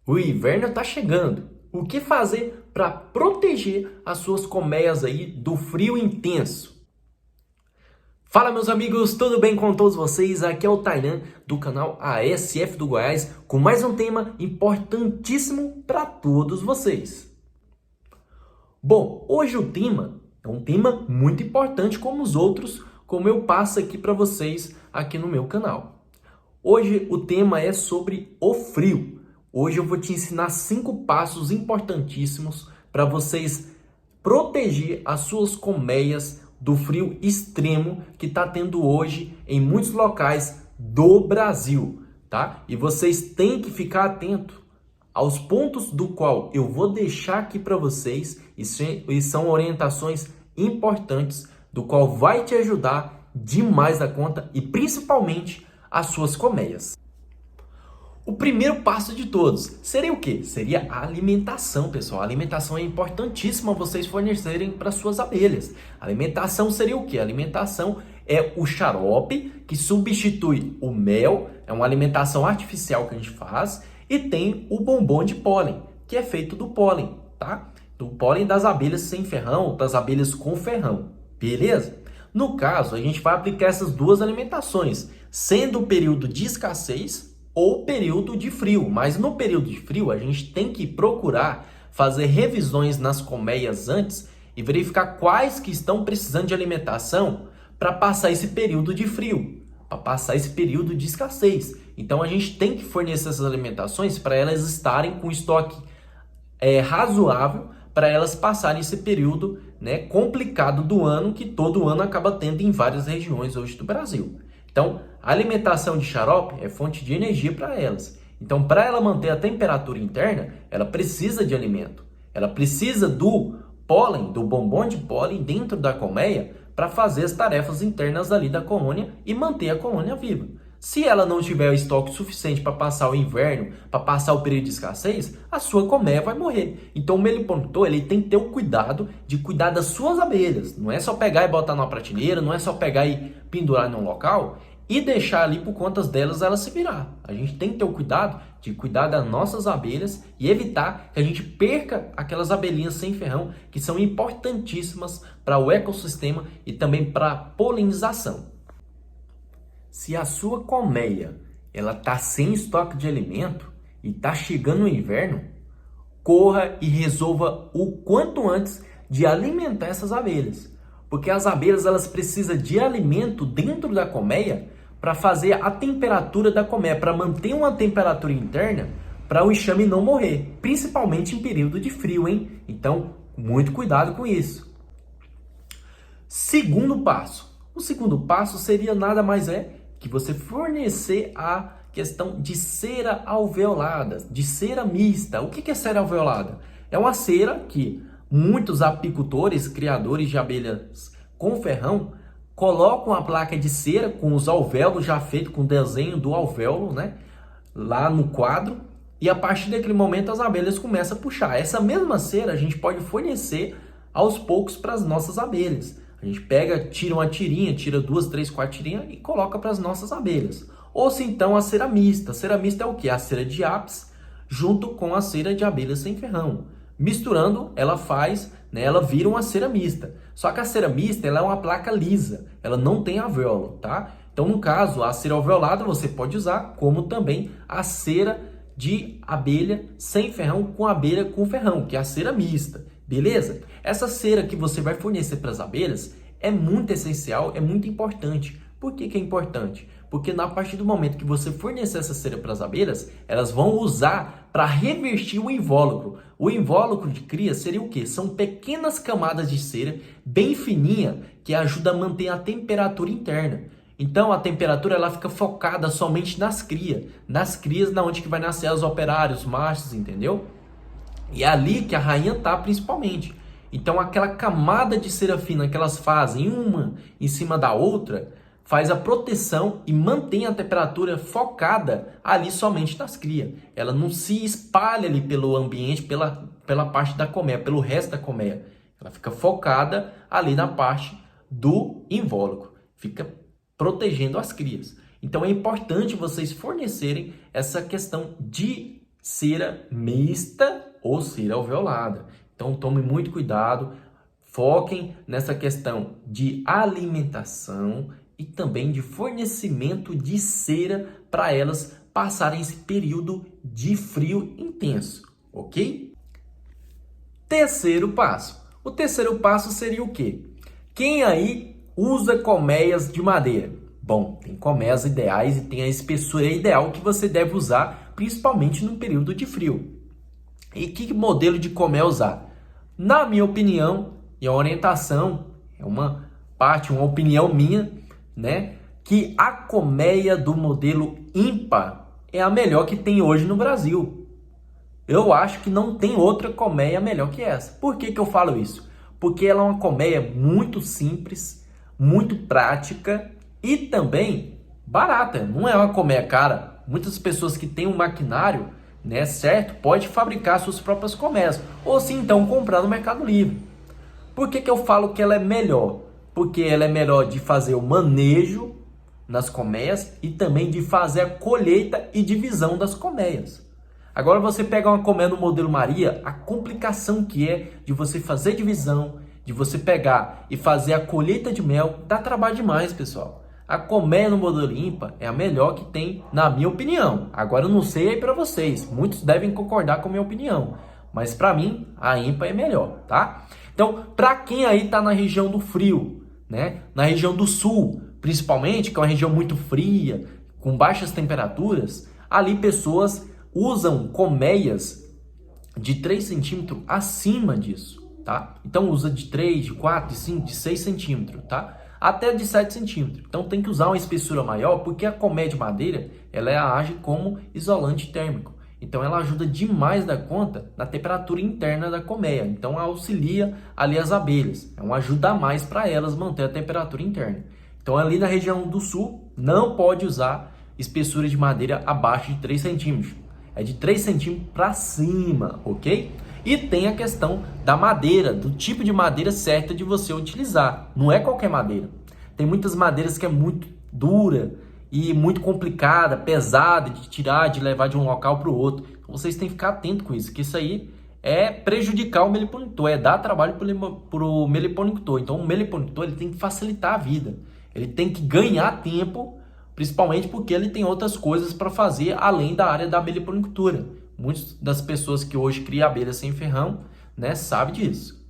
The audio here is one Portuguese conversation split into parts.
O inverno está chegando. O que fazer para proteger as suas colmeias aí do frio intenso? Fala, meus amigos, tudo bem com todos vocês? Aqui é o Tainan do canal ASF do Goiás com mais um tema importantíssimo para todos vocês. Bom, hoje o tema é um tema muito importante como os outros, como eu passo aqui para vocês aqui no meu canal. Hoje o tema é sobre o frio. Hoje eu vou te ensinar 5 passos importantíssimos para vocês proteger as suas colmeias do frio extremo que está tendo hoje em muitos locais do Brasil, tá? E vocês têm que ficar atentos aos pontos do qual eu vou deixar aqui para vocês e são orientações importantes do qual vai te ajudar demais da conta e principalmente as suas colmeias. O primeiro passo de todos seria o quê? Seria a alimentação, pessoal. A alimentação é importantíssima vocês fornecerem para suas abelhas. A alimentação seria o quê? A alimentação é o xarope que substitui o mel, é uma alimentação artificial que a gente faz, e tem o bombom de pólen, que é feito do pólen, tá? Do pólen das abelhas sem ferrão, das abelhas com ferrão, beleza? No caso, a gente vai aplicar essas duas alimentações, sendo o período de escassez ou período de frio, mas no período de frio a gente tem que procurar fazer revisões nas colmeias antes e verificar quais que estão precisando de alimentação para passar esse período de frio, para passar esse período de escassez. Então a gente tem que fornecer essas alimentações para elas estarem com estoque razoável para elas passarem esse período, né, complicado do ano que todo ano acaba tendo em várias regiões hoje do Brasil. Então, a alimentação de xarope é fonte de energia para elas. Então, para ela manter a temperatura interna, ela precisa de alimento. Ela precisa do pólen, do bombom de pólen dentro da colmeia para fazer as tarefas internas ali da colônia e manter a colônia viva. Se ela não tiver o estoque suficiente para passar o inverno, para passar o período de escassez, a sua colmeia vai morrer. Então, o melipontor, ele tem que ter o cuidado de cuidar das suas abelhas. Não é só pegar e botar numa prateleira, não é só pegar e pendurar num local e deixar ali por conta delas ela se virar. A gente tem que ter o cuidado de cuidar das nossas abelhas e evitar que a gente perca aquelas abelhinhas sem ferrão que são importantíssimas para o ecossistema e também para a polinização. Se a sua colmeia ela tá sem estoque de alimento e tá chegando o inverno, corra e resolva o quanto antes de alimentar essas abelhas, porque as abelhas elas precisam de alimento dentro da colmeia para fazer a temperatura da colmeia, para manter uma temperatura interna para o enxame não morrer, principalmente em período de frio, hein? Então, muito cuidado com isso. Segundo passo. O segundo passo seria nada mais que você fornecer a questão de cera alveolada, de cera mista. O que é cera alveolada? É uma cera que muitos apicultores, criadores de abelhas com ferrão, colocam a placa de cera com os alvéolos já feitos, com o desenho do alvéolo, né? Lá no quadro. E a partir daquele momento as abelhas começam a puxar. Essa mesma cera a gente pode fornecer aos poucos para as nossas abelhas. A gente pega, tira uma tirinha, tira 2, 3, 4 tirinhas e coloca para as nossas abelhas. Ou se então a cera mista. A cera mista é o que? A cera de apis junto com a cera de abelhas sem ferrão. Misturando, ela faz, né, ela vira uma cera mista. Só que a cera mista ela é uma placa lisa, ela não tem alvéolo, tá? Então, no caso, a cera alveolada você pode usar, como também a cera de abelha sem ferrão com abelha com ferrão, que é a cera mista. Beleza? Essa cera que você vai fornecer para as abelhas é muito essencial, é muito importante. Por que é importante? Porque a partir do momento que você fornecer essa cera para as abelhas, elas vão usar para revestir o invólucro. O invólucro de cria seria o quê? São pequenas camadas de cera bem fininha que ajuda a manter a temperatura interna. Então a temperatura ela fica focada somente nas crias na onde que vai nascer os operários, os machos, entendeu? E é ali que a rainha está principalmente. Então aquela camada de cera fina que elas fazem uma em cima da outra faz a proteção e mantém a temperatura focada ali somente nas crias. Ela não se espalha ali pelo ambiente, pela parte da colmeia, pelo resto da colmeia. Ela fica focada ali na parte do invólucro. Fica protegendo as crias. Então é importante vocês fornecerem essa questão de cera mista ou cera alveolada. Então tome muito cuidado, foquem nessa questão de alimentação e também de fornecimento de cera para elas passarem esse período de frio intenso, ok? Terceiro passo. O terceiro passo seria o quê? Quem aí usa colmeias de madeira? Bom, tem colmeias ideais e tem a espessura ideal que você deve usar, principalmente no período de frio. E que modelo de colmeia usar? Na minha opinião, e a orientação, é uma opinião minha, né? Que a colmeia do modelo ímpar é a melhor que tem hoje no Brasil. Eu acho que não tem outra colmeia melhor que essa. Por que eu falo isso? Porque ela é uma colmeia muito simples, muito prática e também barata. Não é uma colmeia cara. Muitas pessoas que têm um maquinário, né, certo, pode fabricar suas próprias colmeias. Ou se então comprar no Mercado Livre. Por que eu falo que ela é melhor? Porque ela é melhor de fazer o manejo nas colmeias e também de fazer a colheita e divisão das colmeias. Agora você pega uma colmeia no modelo Maria, a complicação que é de você fazer divisão, de você pegar e fazer a colheita de mel, dá trabalho demais, pessoal. A colmeia no modelo ímpar é a melhor que tem, na minha opinião. Agora eu não sei aí para vocês, muitos devem concordar com a minha opinião, mas para mim a ímpar é melhor, tá? Então, para quem aí está na região do frio, né? Na região do sul, principalmente, que é uma região muito fria, com baixas temperaturas, ali pessoas usam colmeias de 3 centímetros acima disso, tá? Então usa de 3, de 4, de 5, de 6 centímetros, tá? Até de 7 centímetros. Então tem que usar uma espessura maior, porque a colmeia de madeira, ela age como isolante térmico. Então ela ajuda demais da conta na temperatura interna da colmeia. Então auxilia ali as abelhas. É uma ajuda a mais para elas manter a temperatura interna. Então ali na região do sul, não pode usar espessura de madeira abaixo de 3 centímetros. É de 3 centímetros para cima, ok? E tem a questão da madeira, do tipo de madeira certa de você utilizar. Não é qualquer madeira. Tem muitas madeiras que é muito dura e muito complicada, pesada de tirar, de levar de um local para o outro. Então, vocês têm que ficar atento com isso, que isso aí é prejudicar o meliponicultor, é dar trabalho para o meliponicultor. Então o meliponicultor ele tem que facilitar a vida, ele tem que ganhar tempo, principalmente porque ele tem outras coisas para fazer além da área da meliponicultura. Muitas das pessoas que hoje criam abelhas sem ferrão, né, sabem disso.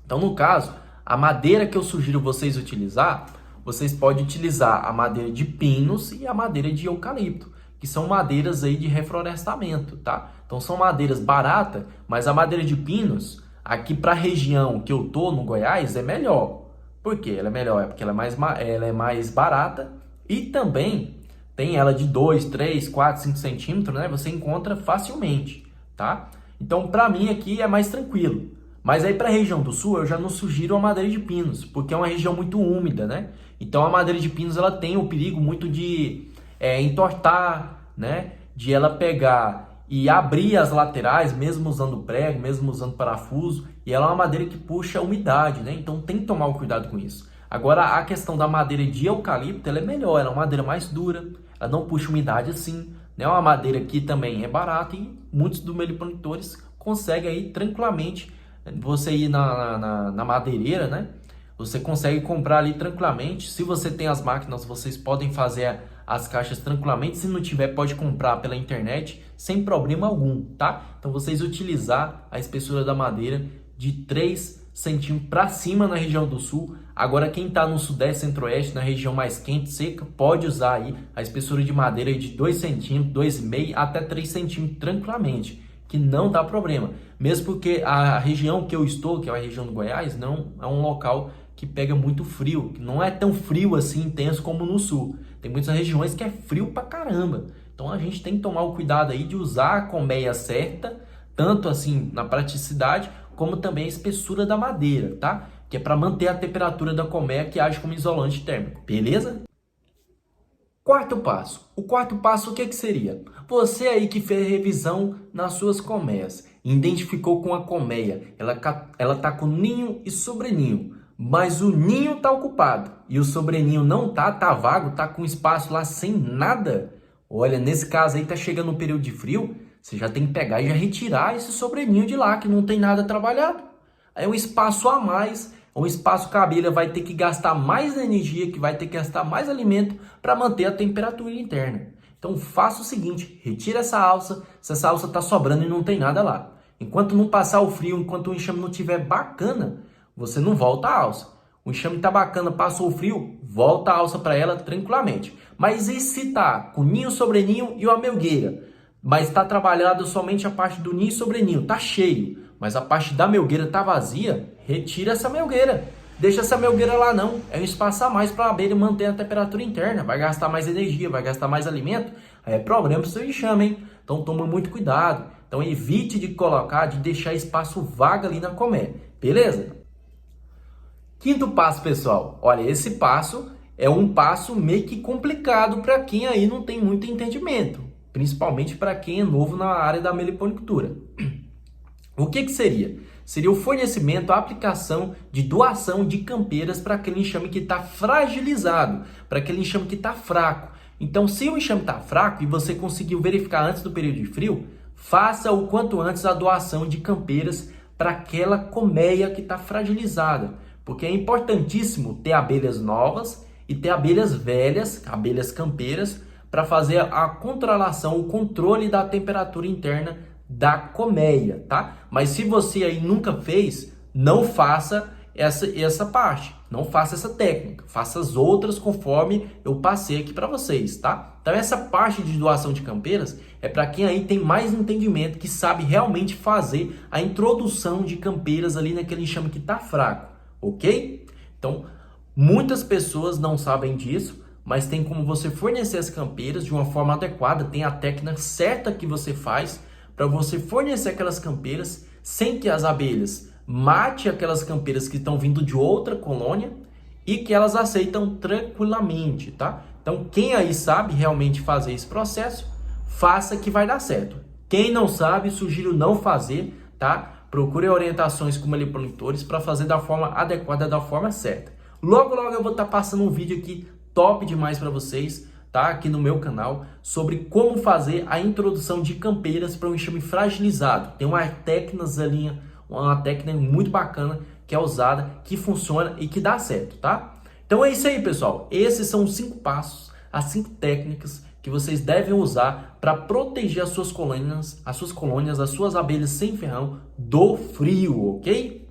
Então, no caso, a madeira que eu sugiro vocês utilizar, vocês podem utilizar a madeira de pinos e a madeira de eucalipto, que são madeiras aí de reflorestamento, tá? Então, são madeiras baratas, mas a madeira de pinos, aqui para a região que eu tô, no Goiás, é melhor. Por quê? Ela é melhor? É porque ela é mais barata e também tem ela de 2, 3, 4, 5 centímetros, né? Você encontra facilmente, tá? Então, para mim aqui é mais tranquilo. Mas aí para a região do sul eu já não sugiro a madeira de pinos, porque é uma região muito úmida, né? Então a madeira de pinos ela tem o perigo muito de entortar, né? De ela pegar e abrir as laterais, mesmo usando prego, mesmo usando parafuso. E ela é uma madeira que puxa umidade, né? Então tem que tomar o cuidado com isso. Agora a questão da madeira de eucalipto, ela é melhor, ela é uma madeira mais dura, ela não puxa umidade assim, né? É uma madeira que também é barata e muitos dos meliponicultores conseguem aí tranquilamente. Você ir na madeireira, né? Você consegue comprar ali tranquilamente. Se você tem as máquinas, vocês podem fazer as caixas tranquilamente. Se não tiver, pode comprar pela internet sem problema algum, tá? Então, vocês utilizar a espessura da madeira de 3 centímetros para cima na região do sul. Agora, quem está no sudeste, centro-oeste, na região mais quente, seca, pode usar aí a espessura de madeira de 2 centímetros, 2,5 até 3 centímetros tranquilamente, que não dá problema. Mesmo porque a região que eu estou, que é a região do Goiás, não é um local que pega muito frio, que não é tão frio assim intenso como no sul. Tem muitas regiões que é frio pra caramba. Então a gente tem que tomar o cuidado aí de usar a colmeia certa, tanto assim na praticidade, como também a espessura da madeira, tá? Que é para manter a temperatura da colmeia que age como isolante térmico, beleza? Quarto passo. O quarto passo o que seria? Você aí que fez revisão nas suas colmeias, identificou com a colmeia, ela tá com ninho e sobreninho, mas o ninho tá ocupado e o sobreninho não tá vago, tá com espaço lá sem nada. Olha, nesse caso aí tá chegando um período de frio, Você já tem que pegar e já retirar esse sobreninho de lá, que não tem nada trabalhado. Aí é um espaço a mais, é um espaço que a abelha vai ter que gastar mais energia, que vai ter que gastar mais alimento para manter a temperatura interna. Então faça o seguinte, retira essa alça, se essa alça está sobrando e não tem nada lá. Enquanto não passar o frio, enquanto o enxame não estiver bacana, você não volta a alça. O enxame tá bacana, passou o frio, volta a alça para ela tranquilamente. Mas e se tá com ninho, sobreninho e uma melgueira? Mas está trabalhado somente a parte do ninho e sobreninho, tá cheio. Mas a parte da melgueira tá vazia, retira essa melgueira. Deixa essa melgueira lá não, é um espaço a mais para a abelha manter a temperatura interna. Vai gastar mais energia, vai gastar mais alimento, aí é problema para o seu enxame, hein? Então toma muito cuidado. Então evite de colocar, de deixar espaço vago ali na colmeia, beleza? Quinto passo, pessoal. Olha, esse passo é um passo meio que complicado para quem aí não tem muito entendimento, principalmente para quem é novo na área da meliponicultura. O que seria? Seria o fornecimento, a aplicação de doação de campeiras para aquele enxame que está fragilizado, para aquele enxame que está fraco. Então, se o enxame está fraco e você conseguiu verificar antes do período de frio, faça o quanto antes a doação de campeiras para aquela colmeia que está fragilizada. Porque é importantíssimo ter abelhas novas e ter abelhas velhas, abelhas campeiras, para fazer a controlação, o controle da temperatura interna da colmeia, tá? Mas se você aí nunca fez, não faça essa parte, não faça essa técnica, faça as outras conforme eu passei aqui para vocês, tá? Então essa parte de doação de campeiras é para quem aí tem mais entendimento, que sabe realmente fazer a introdução de campeiras ali naquele enxame que tá fraco, ok? Então muitas pessoas não sabem disso, mas tem como você fornecer as campeiras de uma forma adequada, tem a técnica certa que você faz para você fornecer aquelas campeiras sem que as abelhas mate aquelas campeiras que estão vindo de outra colônia e que elas aceitam tranquilamente, tá? Então, quem aí sabe realmente fazer esse processo, faça que vai dar certo. Quem não sabe, sugiro não fazer, tá? Procure orientações com meliponicultores para fazer da forma adequada, da forma certa. Logo, logo eu vou estar passando um vídeo aqui top demais para vocês, tá? Aqui no meu canal, sobre como fazer a introdução de campeiras para um enxame fragilizado. Tem uma técnica muito bacana que é usada, que funciona e que dá certo, tá? Então é isso aí, pessoal. Esses são os 5 passos, as 5 técnicas que vocês devem usar para proteger as suas colônias, as suas abelhas sem ferrão do frio, ok?